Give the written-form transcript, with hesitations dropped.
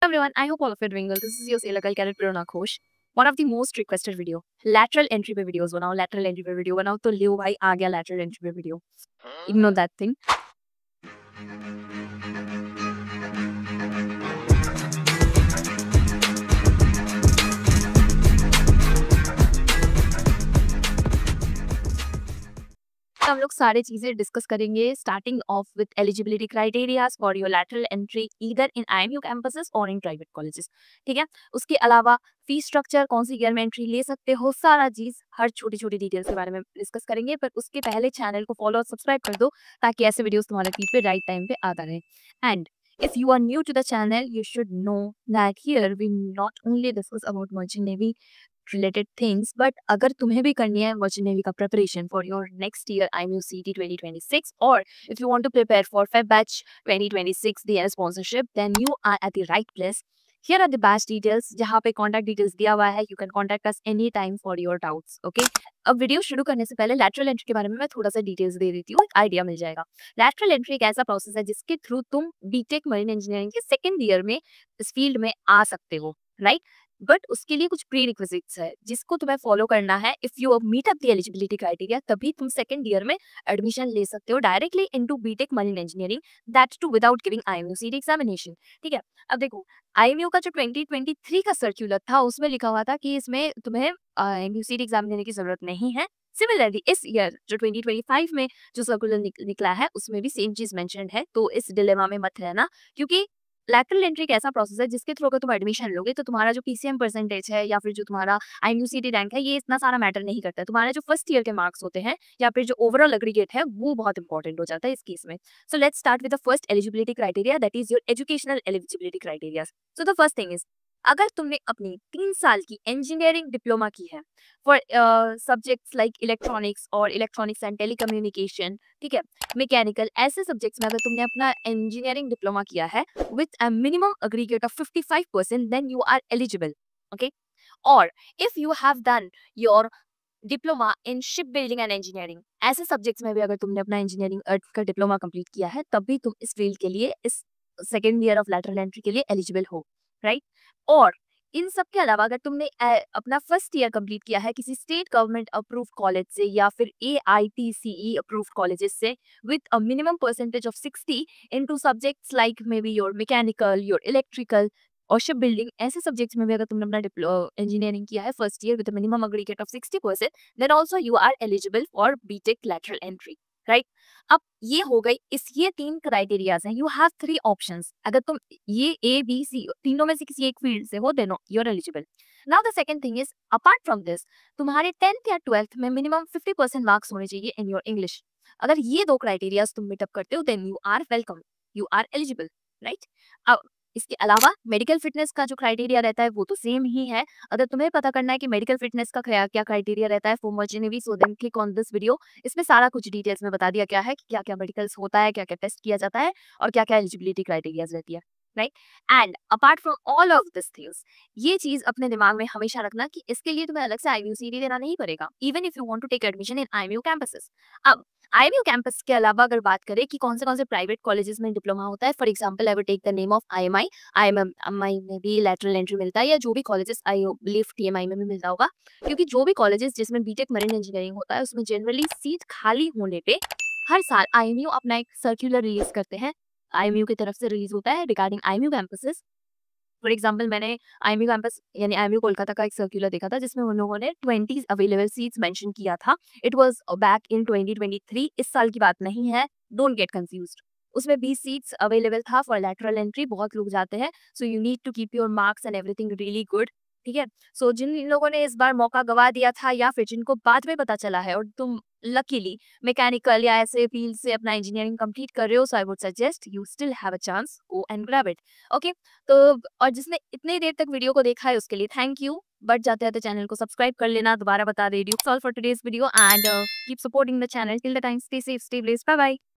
Everyone, I hope all of you are doing well. This is your local cadet Prerna Ghosh. One of the most requested video, lateral entry पे videos बनाओ, lateral entry पे video बनाओ, तो लियो भाई आ गया lateral entry पे video. Ignore that thing. तो हम लोग सारे चीजें डिस्कस करेंगे starting of with eligibility criterias for your lateral entry either in IMU campuses और इन प्राइवेट कॉलेजेस. ठीक है, उसके अलावा फी स्ट्रक्चर, कौन सी ईयर में एंट्री ले सकते हो, सारा चीज हर छोटी छोटी डिटेल्स के बारे में डिस्कस करेंगे. पर उसके पहले चैनल को फॉलो और सब्सक्राइब कर दो ताकि ऐसे वीडियोस तुम्हारे फीड पे राइट टाइम पे आता रहे. And if you are new to the channel, you should know that here we not only discuss about merchant navy related things, but अगर तुम्हें भी करनी है merchant navy का preparation for your next year IMU CET 2026, or if you want to prepare for Feb batch 2026 DNS sponsorship, then you are at the right place. Here are the batch details, जहाँ पे contact details दिया हुआ है. You can contact us anytime for your doubts. Okay? अब video शुरू करने से पहले lateral entry के बारे में मैं थोड़ा सा डिटेल्स दे देती हूँ, एक आइडिया मिल जाएगा. lateral entry एक ऐसा प्रोसेस है जिसके थ्रू तुम बीटेक मरीन इंजीनियरिंग के सेकेंड ईयर में इस फील्ड में आ सकते हो, राइट? बट उसके लिए कुछ प्री रिक्विजिट्स है जिसको तुम्हें फॉलो करना है. If you meet up the eligibility criteria, तभी तुम सेकंड ईयर में एडमिशन ले सकते हो directly into BTech marine engineering, that too without giving IMU CET examination. ठीक है, अब देखो आईएमयू का जो 2023 का सर्क्यूलर था उसमें लिखा हुआ था कि इसमें तुम्हें आईएमयू सीटी एग्जाम देने की जरूरत नहीं है. सिमिलरली इस ईयर जो 2025 में जो सर्कुलर निकला है उसमें भी सेम चीज मेंशन्ड है. तो इस डिलेमा में मत रहना, क्योंकि लैटरल एंट्री एक ऐसा प्रोसेस है जिसके थ्रू अगर तुम एडमिशन लोगे तो तुम्हारा जो पीसीएम परसेंटेज है या फिर जो तुम्हारा आईएमयूसीटी रैंक है ये इतना सारा मैटर नहीं करता है. तुम्हारे जो फर्स्ट ईयर के मार्क्स होते हैं या फिर जो ओवरऑल एग्रीगेट है वो बहुत इंपॉर्टेंट हो जाता है इस केस में. So let's start with the first eligibility criteria, that is your educational eligibility criteria. So the first thing is, अगर तुमने अपनी 3 साल की इंजीनियरिंग डिप्लोमा की है फॉर सब्जेक्ट्स लाइक इलेक्ट्रॉनिक्स और इलेक्ट्रॉनिक्स एंड टेलीकम्युनिकेशन, ठीक है, मैकेनिकल, ऐसे सब्जेक्ट्स में अगर तुमने अपना इंजीनियरिंग डिप्लोमा किया है with a minimum aggregate of 55%, then you are eligible. Okay, और if you have done your diploma in ship building and engineering, ऐसे सब्जेक्ट्स में भी अगर तुमने अपना इंजीनियरिंग का डिप्लोमा कंप्लीट किया है तब भी तुम इस फील्ड के लिए, इस second year of lateral entry के लिए एलिजिबल हो, राइट? और इन सब के अलावा अगर तुमने अपना फर्स्ट ईयर कंप्लीट किया है किसी स्टेट गवर्नमेंट अप्रूव्ड कॉलेज से या फिर AITCE अप्रूव्ड कॉलेजेस से with a minimum percentage of 60 into subjects like maybe your mechanical, your electrical और शिप बिल्डिंग, ऐसे सब्जेक्ट्स में भी अगर तुमने अपना इंजीनियरिंग किया है first year with minimum aggregate of 60%, then also you are eligible for BTech lateral entry, right? अब ये हो गई, ये 3 क्राइटेरियाज हैं. You have 3 options. अगर तुम ये ABC तीनों में से किसी एक फील्ड से हो then you are eligible. Now the second thing is, apart from this तुम्हारे 10th या 12th में मिनिमम 50% मार्क्स होने चाहिए इन योर इंग्लिश. अगर ये 2 क्राइटेरियाज तुम मीट अप करते हो then you are welcome, you are eligible, right? अब इसके अलावा मेडिकल फिटनेस का जो क्राइटेरिया रहता है वो तो सेम ही है. अगर तुम्हें पता करना है कि मेडिकल फिटनेस का क्या क्राइटेरिया रहता है for merchant navy, so then click on this video. इसमें सारा कुछ डिटेल्स में बता दिया क्या है कि क्या क्या मेडिकल्स होता है, क्या क्या टेस्ट किया जाता है और क्या क्या एलिजिबिलिटी क्राइटेरियाज रहती है, right? And apart from all of this things, ये चीज अपने दिमाग में हमेशा रखना कि इसके लिए तुम्हें अलग से आईएमयू सीटी देना नहीं पड़ेगा, even if you want to take admission in IMU campuses. अब आईएमयू कैंपस के अलावा अगर बात करें कि कौन से प्राइवेट कॉलेजेस में डिप्लोमा होता है, for example I will take the name of IMI में भी लैटरल एंट्री मिलता है, या जो भी कॉलेजेस आई बिलीव TMI में भी मिलता होगा, क्योंकि जो भी कॉलेजेस जिसमें बीटेक मरीन इंजीनियरिंग होता है उसमें जनरली सीट खाली होने पे हर साल आईएमयू अपना एक सर्क्यूलर रिलीज करते हैं. आईएमयू की तरफ से रिलीज होता है regarding IMU campuses. For example मैंने आईएमयू कैंपस यानी आईएमयू कोलकाता का एक सर्क्यूलर देखा था जिसमें उन लोगों ने 20 अवेलेबल सीट्स मेंशन किया था. इट वाज बैक इन 2023, इस साल की बात नहीं है, डोंट गेट कंफ्यूज्ड. उसमें 20 सीट्स अवेलेबल था फॉर लैटरल एंट्री. बहुत लोग जाते हैं, so you need to keep your marks and everything really good, ठीक है? सो जिन लोगों ने इस बार मौका गवा दिया था या फिर जिनको बाद में पता चला है और तुम लकीली मैकेनिकल या ऐसे फील्ड से अपना इंजीनियरिंग कंप्लीट कर रहे हो, so I would suggest you still have a chance, go and grab it. Okay, तो और जिसने इतनी देर तक वीडियो को देखा है उसके लिए थैंक यू. बट जाते जाते चैनल को सब्सक्राइब कर लेना. दोबारा बता दे रही हूँ, all for today's video and keep supporting the channel. Till the time, stay safe, stay blessed, bye bye.